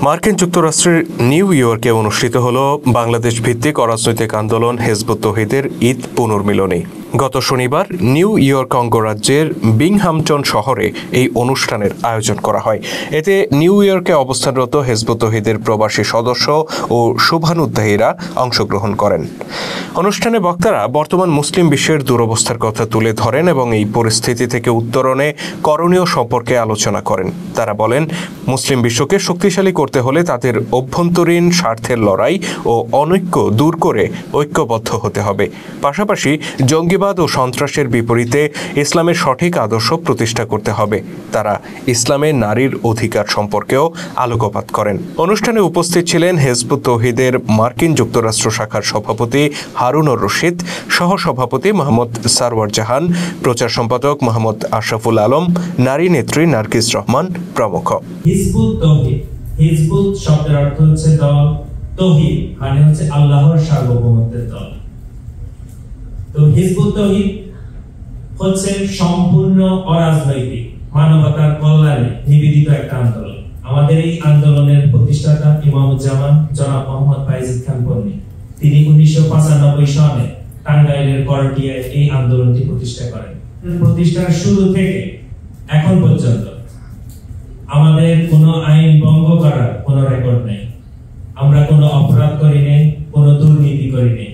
মার্কিন যুক্তরাষ্ট্রের নিউ ইয়র্কে অনুষ্ঠিত হল বাংলাদেশ ভিত্তিক অরাজনৈতিক আন্দোলন হিজবুত তৌহিদের ঈদ পুনর্মিলনী। গত শনিবার নিউ ইয়র্ক অঙ্গরাজ্যের বিংহামটন শহরে এই অনুষ্ঠানের আয়োজন করা হয়। এতে নিউ ইয়র্কে অবস্থানরত হিজবুত তৌহিদের প্রবাসী সদস্য ও শুভানুধ্যায়ীরা অংশগ্রহণ করেন। অনুষ্ঠানে বক্তারা বর্তমান মুসলিম বিশ্বের দুরবস্থার কথা তুলে ধরেন এবং এই পরিস্থিতি থেকে উত্তরণে করণীয় সম্পর্কে আলোচনা করেন। তারা বলেন, মুসলিম বিশ্বকে শক্তিশালী করতে হলে তাদের অভ্যন্তরীণ স্বার্থের লড়াই ও অনৈক্য দূর করে ঐক্যবদ্ধ হতে হবে। পাশাপাশি জঙ্গিবাদ ও সন্ত্রাসের বিপরীতে ইসলামের সঠিক আদর্শ প্রতিষ্ঠা করতে হবে। তারা ইসলামে নারীর অধিকার সম্পর্কেও আলোকপাত করেন। অনুষ্ঠানে উপস্থিত ছিলেন হিজবুত তৌহিদের মার্কিন যুক্তরাষ্ট্র শাখার সভাপতি হারুনুর রশিদ, সহসভাপতি মোহাম্মদ সারওয়ার জাহান, প্রচার সম্পাদক মোহাম্মদ আশরাফুল আলম, নারী নেত্রী নার্গিস রহমান প্রমুখ। হিজবুত তৌহিদ, হিজবুত শব্দের অর্থ হচ্ছে দল, তৌহিদ মানে হচ্ছে আল্লাহর সার্বভৌমত্বের দল। তো হিজবুত তৌহিদ হচ্ছে সম্পূর্ণ অরাজনৈতিক মানবতার কল্যাণে নিবেদিত একটা আন্দোলন। আমাদের এই আন্দোলনের প্রতিষ্ঠাতা ইমামুজ্জামান জনাব মোহাম্মদ বাইজিদ খান পন্নী, তিনি 1995 সালে টাঙ্গাইলের করটিয়ায় এই আন্দোলনটি প্রতিষ্ঠা করেন। প্রতিষ্ঠার শুরু থেকে এখন পর্যন্ত আমাদের কোনো আইন ভঙ্গ করার কোনো রেকর্ড নেই, আমরা কোনো অপরাধ করি নাই, কোনো দুর্নীতি করি নাই।